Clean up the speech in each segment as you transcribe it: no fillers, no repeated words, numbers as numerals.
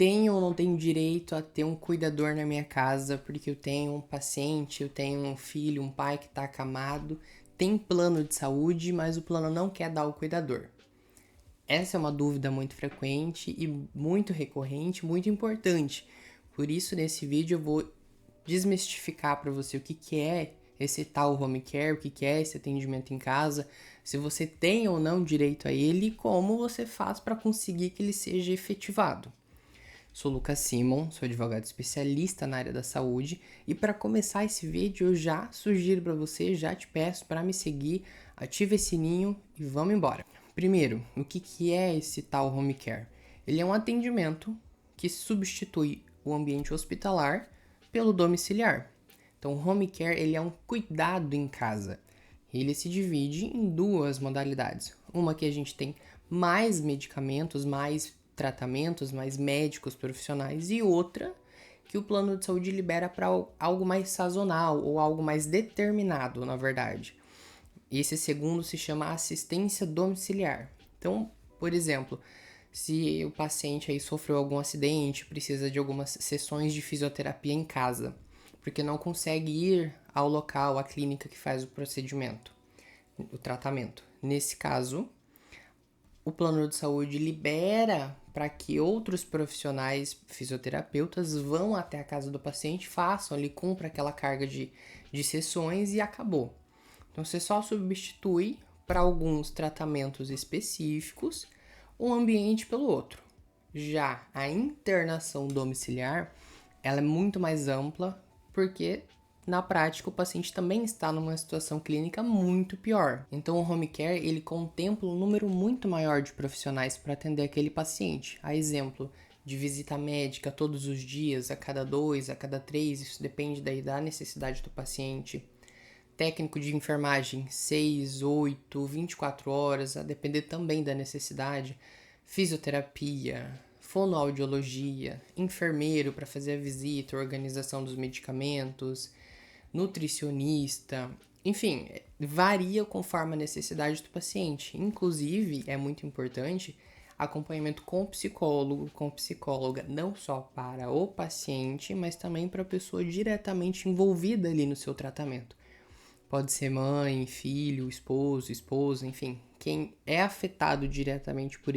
tenho ou não tenho direito a ter um cuidador na minha casa porque eu tenho um paciente, eu tenho um filho, um pai que está acamado, tem plano de saúde, mas o plano não quer dar o cuidador? Essa é uma dúvida muito frequente e muito recorrente, muito importante. Por isso, nesse vídeo eu vou desmistificar para você o que é esse tal home care, o que é esse atendimento em casa, se você tem ou não direito a ele e como você faz para conseguir que ele seja efetivado. Sou Lucas Simon, sou advogado especialista na área da saúde e para começar esse vídeo eu já sugiro para você, já te peço para me seguir, ative esse sininho e vamos embora. Primeiro, o que é esse tal home care? Ele é um atendimento que substitui o ambiente hospitalar pelo domiciliar. Então, o home care ele é um cuidado em casa. Ele se divide em duas modalidades. Uma que a gente tem mais medicamentos, mais tratamentos, mais médicos profissionais, e outra que o plano de saúde libera para algo mais sazonal ou algo mais determinado, na verdade. Esse segundo se chama assistência domiciliar. Então, por exemplo, se o paciente aí sofreu algum acidente, precisa de algumas sessões de fisioterapia em casa, porque não consegue ir ao local, à clínica que faz o procedimento, o tratamento. Nesse caso, o plano de saúde libera para que outros profissionais fisioterapeutas vão até a casa do paciente, façam ali, cumpra aquela carga de sessões e acabou. Então você só substitui para alguns tratamentos específicos um ambiente pelo outro. Já a internação domiciliar, ela é muito mais ampla, porque na prática o paciente também está numa situação clínica muito pior. Então o home care ele contempla um número muito maior de profissionais para atender aquele paciente. A exemplo de visita médica todos os dias, a cada 2, a cada 3, isso depende da necessidade do paciente. Técnico de enfermagem 6, 8, 24 horas, a depender também da necessidade. Fisioterapia, fonoaudiologia, enfermeiro para fazer a visita, organização dos medicamentos, nutricionista, enfim, varia conforme a necessidade do paciente. Inclusive, é muito importante acompanhamento com psicólogo, com psicóloga, não só para o paciente, mas também para a pessoa diretamente envolvida ali no seu tratamento. Pode ser mãe, filho, esposo, esposa, enfim. Quem é afetado diretamente por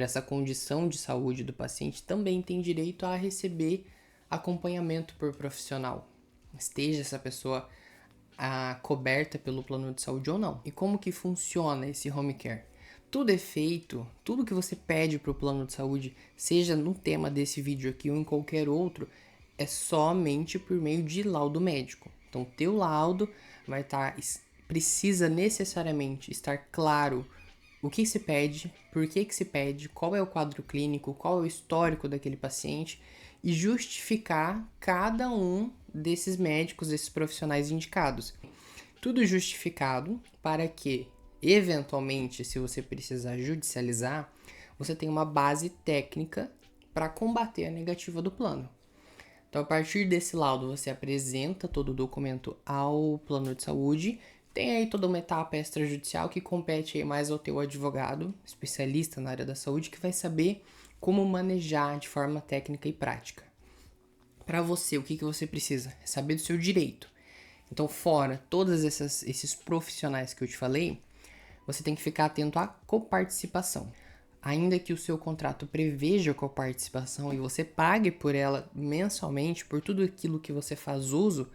essa condição de saúde do paciente também tem direito a receber acompanhamento por profissional. Esteja essa pessoa coberta pelo plano de saúde ou não. E como que funciona esse home care? Tudo é feito, tudo que você pede para o plano de saúde, seja no tema desse vídeo aqui ou em qualquer outro, é somente por meio de laudo médico. Então, teu laudo vai precisa necessariamente estar claro o que se pede, por que se pede, qual é o quadro clínico, qual é o histórico daquele paciente e justificar cada um desses médicos, desses profissionais indicados. Tudo justificado para que, eventualmente, se você precisar judicializar, você tenha uma base técnica para combater a negativa do plano. Então, a partir desse laudo, você apresenta todo o documento ao plano de saúde. Tem aí toda uma etapa extrajudicial que compete aí mais ao teu advogado, especialista na área da saúde, que vai saber como manejar de forma técnica e prática. Para você, o que você precisa? É saber do seu direito. Então, fora todos esses profissionais que eu te falei, você tem que ficar atento à coparticipação. Ainda que o seu contrato preveja coparticipação e você pague por ela mensalmente, por tudo aquilo que você faz uso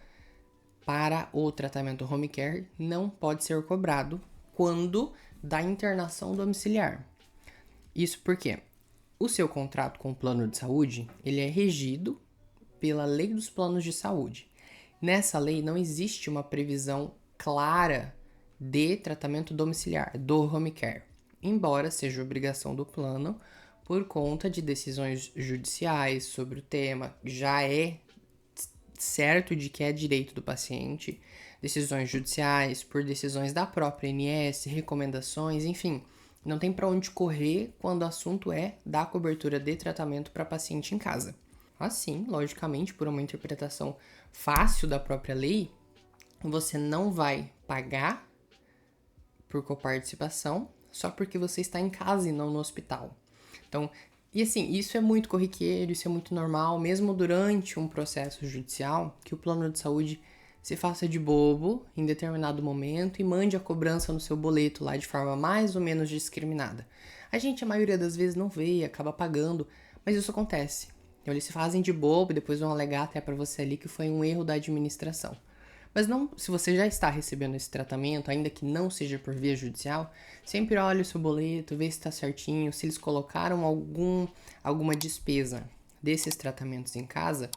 para o tratamento home care, não pode ser cobrado quando da internação domiciliar. Isso porque o seu contrato com o plano de saúde, ele é regido pela Lei dos Planos de Saúde. Nessa lei não existe uma previsão clara de tratamento domiciliar, do home care, embora seja obrigação do plano por conta de decisões judiciais sobre o tema, já é certo de que é direito do paciente, decisões judiciais, por decisões da própria ANS, recomendações, enfim, não tem para onde correr quando o assunto é dar cobertura de tratamento para paciente em casa. Assim, logicamente, por uma interpretação fácil da própria lei, você não vai pagar por coparticipação só porque você está em casa e não no hospital. Então, E assim, isso é muito corriqueiro, isso é muito normal, mesmo durante um processo judicial, que o plano de saúde se faça de bobo em determinado momento e mande a cobrança no seu boleto lá de forma mais ou menos discriminada. A gente, a maioria das vezes, não vê e acaba pagando, mas isso acontece. Então, eles se fazem de bobo e depois vão alegar até para você ali que foi um erro da administração. Mas não, se você já está recebendo esse tratamento, ainda que não seja por via judicial, sempre olhe o seu boleto, vê se está certinho, se eles colocaram alguma despesa desses tratamentos em casa,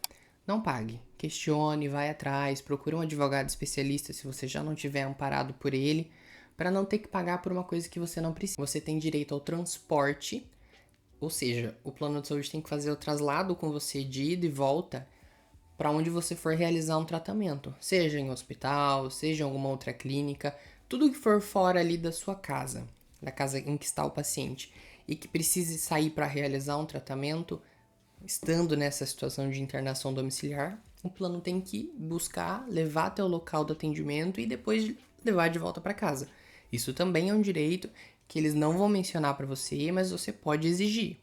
não pague. Questione, vai atrás, procure um advogado especialista se você já não tiver amparado por ele, para não ter que pagar por uma coisa que você não precisa. Você tem direito ao transporte, ou seja, o plano de saúde tem que fazer o traslado com você de ida e volta para onde você for realizar um tratamento, seja em hospital, seja em alguma outra clínica, tudo que for fora ali da sua casa, da casa em que está o paciente, e que precise sair para realizar um tratamento, estando nessa situação de internação domiciliar, o plano tem que buscar, levar até o local do atendimento e depois levar de volta para casa. Isso também é um direito que eles não vão mencionar para você, mas você pode exigir.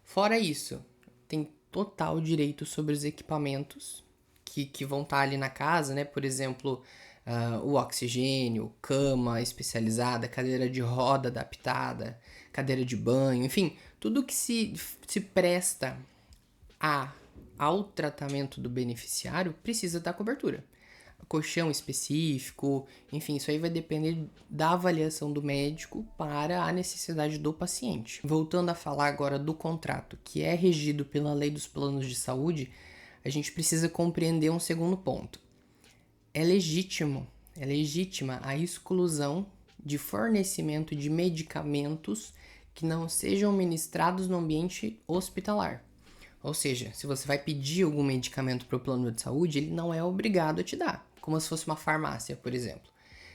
Fora isso, tem total direito sobre os equipamentos que vão estar ali na casa, né? Por exemplo, o oxigênio, cama especializada, cadeira de roda adaptada, cadeira de banho, enfim, tudo que se presta ao tratamento do beneficiário precisa dar cobertura. Colchão específico, enfim, isso aí vai depender da avaliação do médico para a necessidade do paciente. Voltando a falar agora do contrato, que é regido pela lei dos planos de saúde, a gente precisa compreender um segundo ponto. É legítima a exclusão de fornecimento de medicamentos que não sejam ministrados no ambiente hospitalar. Ou seja, se você vai pedir algum medicamento para o plano de saúde, ele não é obrigado a te dar, como se fosse uma farmácia, por exemplo.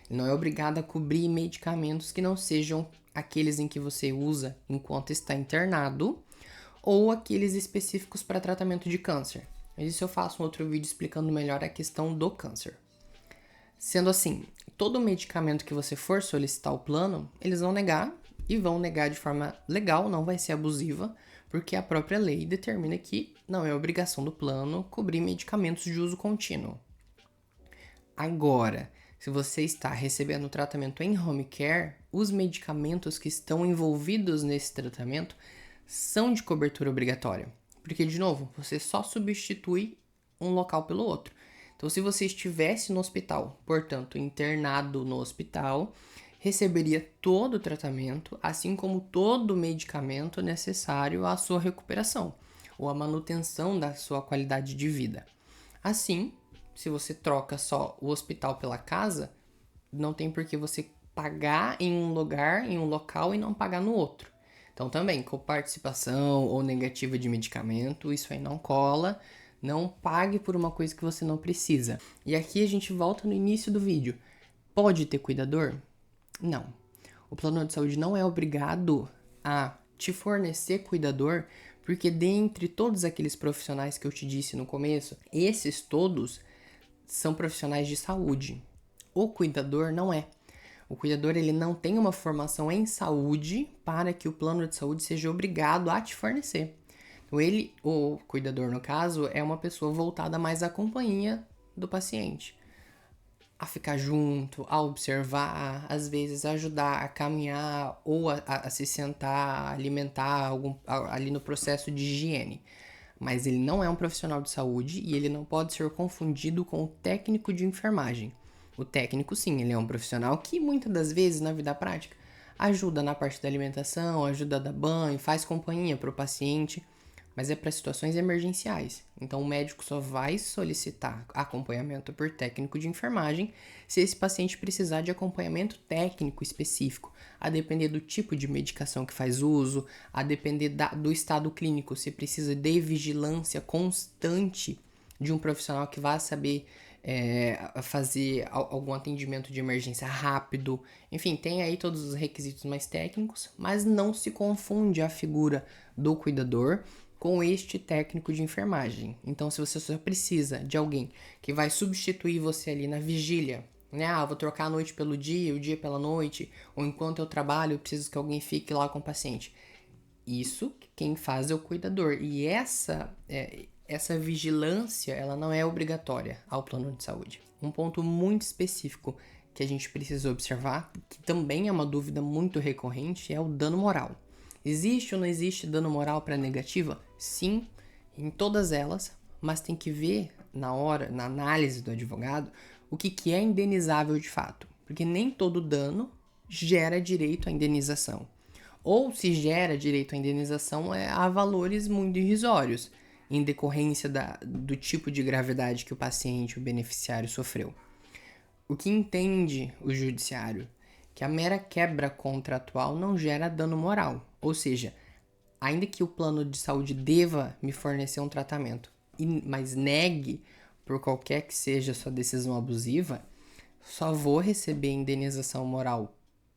Ele não é obrigado a cobrir medicamentos que não sejam aqueles em que você usa enquanto está internado ou aqueles específicos para tratamento de câncer. Mas isso eu faço um outro vídeo explicando melhor a questão do câncer. Sendo assim, todo medicamento que você for solicitar ao plano, eles vão negar e vão negar de forma legal, não vai ser abusiva, porque a própria lei determina que não é obrigação do plano cobrir medicamentos de uso contínuo. Agora, se você está recebendo tratamento em home care, os medicamentos que estão envolvidos nesse tratamento são de cobertura obrigatória. Porque, de novo, você só substitui um local pelo outro. Então, se você estivesse no hospital, portanto, internado no hospital, receberia todo o tratamento, assim como todo o medicamento necessário à sua recuperação ou à manutenção da sua qualidade de vida. Assim, se você troca só o hospital pela casa, não tem por que você pagar em um lugar, em um local e não pagar no outro. Então também, coparticipação ou negativa de medicamento, isso aí não cola. Não pague por uma coisa que você não precisa. E aqui a gente volta no início do vídeo. Pode ter cuidador? Não. O plano de saúde não é obrigado a te fornecer cuidador, porque dentre todos aqueles profissionais que eu te disse no começo, esses todos são profissionais de saúde. O cuidador não é. O cuidador ele não tem uma formação em saúde para que o plano de saúde seja obrigado a te fornecer. Então ele, o cuidador no caso, é uma pessoa voltada mais à companhia do paciente. A ficar junto, a observar, às vezes ajudar a caminhar ou a se sentar, a alimentar ali no processo de higiene. Mas ele não é um profissional de saúde e ele não pode ser confundido com o técnico de enfermagem. O técnico, sim, ele é um profissional que muitas das vezes na vida prática ajuda na parte da alimentação, ajuda a dar banho, faz companhia para o paciente, mas é para situações emergenciais. Então o médico só vai solicitar acompanhamento por técnico de enfermagem se esse paciente precisar de acompanhamento técnico específico, a depender do tipo de medicação que faz uso, a depender do estado clínico, se precisa de vigilância constante de um profissional que vá saber fazer algum atendimento de emergência rápido. Enfim, tem aí todos os requisitos mais técnicos, mas não se confunde a figura do cuidador com este técnico de enfermagem. Então, se você só precisa de alguém que vai substituir você ali na vigília, né? Vou trocar a noite pelo dia, o dia pela noite, ou enquanto eu trabalho, eu preciso que alguém fique lá com o paciente. Isso quem faz é o cuidador. E essa vigilância, ela não é obrigatória ao plano de saúde. Um ponto muito específico que a gente precisa observar, que também é uma dúvida muito recorrente, é o dano moral. Existe ou não existe dano moral para negativa? Sim, em todas elas, mas tem que ver na análise do advogado, o que é indenizável de fato. Porque nem todo dano gera direito à indenização. Ou se gera direito à indenização a valores muito irrisórios, em decorrência do tipo de gravidade que o paciente, o beneficiário, sofreu. O que entende o judiciário? Que a mera quebra contratual não gera dano moral. Ou seja, ainda que o plano de saúde deva me fornecer um tratamento, mas negue por qualquer que seja a sua decisão abusiva, só vou receber indenização moral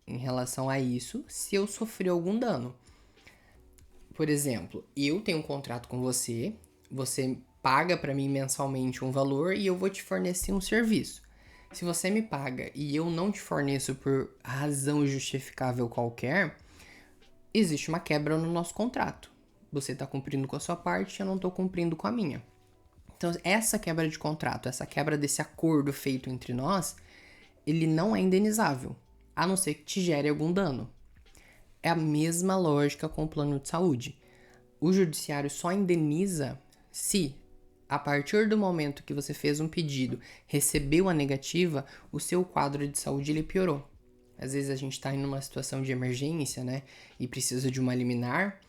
em relação a isso se eu sofrer algum dano. Por exemplo, eu tenho um contrato com você, você paga para mim mensalmente um valor e eu vou te fornecer um serviço. Se você me paga e eu não te forneço por razão justificável qualquer, existe uma quebra no nosso contrato. Você está cumprindo com a sua parte, eu não estou cumprindo com a minha. Então, essa quebra de contrato, essa quebra desse acordo feito entre nós, ele não é indenizável, a não ser que te gere algum dano. É a mesma lógica com o plano de saúde. O judiciário só indeniza se, a partir do momento que você fez um pedido, recebeu a negativa, o seu quadro de saúde ele piorou. Às vezes a gente está em uma situação de emergência, né? E precisa de uma liminar,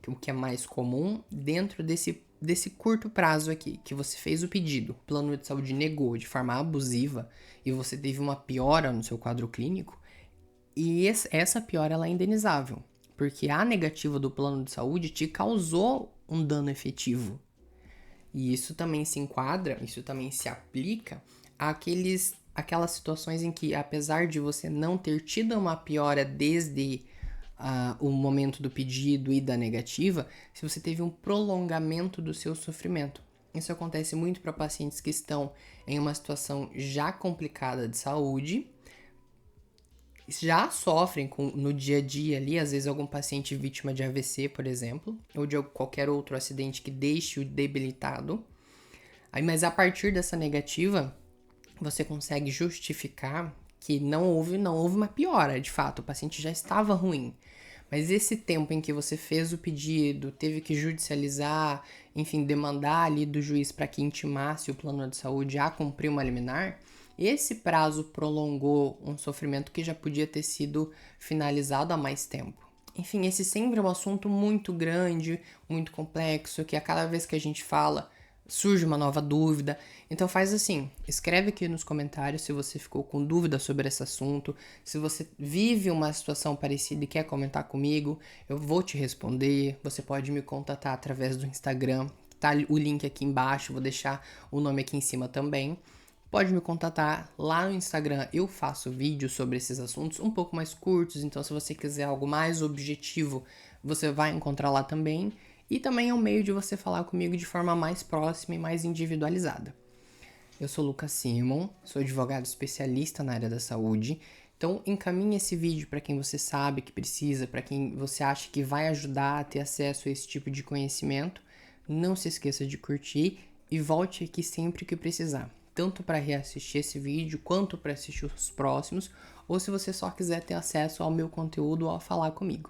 o que é mais comum, dentro desse curto prazo aqui, que você fez o pedido, o plano de saúde negou de forma abusiva e você teve uma piora no seu quadro clínico, e essa piora ela é indenizável, porque a negativa do plano de saúde te causou um dano efetivo. E isso também se enquadra, isso também se aplica àquelas situações em que, apesar de você não ter tido uma piora desde o momento do pedido e da negativa, se você teve um prolongamento do seu sofrimento. Isso acontece muito para pacientes que estão em uma situação já complicada de saúde, já sofrem no dia a dia ali, às vezes algum paciente vítima de AVC, por exemplo, ou de qualquer outro acidente que deixe-o debilitado. Mas a partir dessa negativa, você consegue justificar que não houve uma piora, de fato, o paciente já estava ruim. Mas esse tempo em que você fez o pedido, teve que judicializar, enfim, demandar ali do juiz para que intimasse o plano de saúde a cumprir uma liminar, esse prazo prolongou um sofrimento que já podia ter sido finalizado há mais tempo. Enfim, esse sempre é um assunto muito grande, muito complexo, que a cada vez que a gente fala, surge uma nova dúvida. Então faz assim, escreve aqui nos comentários se você ficou com dúvida sobre esse assunto, se você vive uma situação parecida e quer comentar comigo, eu vou te responder. Você pode me contatar através do Instagram, tá o link aqui embaixo, vou deixar o nome aqui em cima também. Pode me contatar lá no Instagram, eu faço vídeos sobre esses assuntos um pouco mais curtos, então se você quiser algo mais objetivo, você vai encontrar lá também. E também é um meio de você falar comigo de forma mais próxima e mais individualizada. Eu sou Lucas Simon, sou advogado especialista na área da saúde. Então encaminhe esse vídeo para quem você sabe que precisa, para quem você acha que vai ajudar a ter acesso a esse tipo de conhecimento. Não se esqueça de curtir e volte aqui sempre que precisar, tanto para reassistir esse vídeo quanto para assistir os próximos, ou se você só quiser ter acesso ao meu conteúdo ou a falar comigo.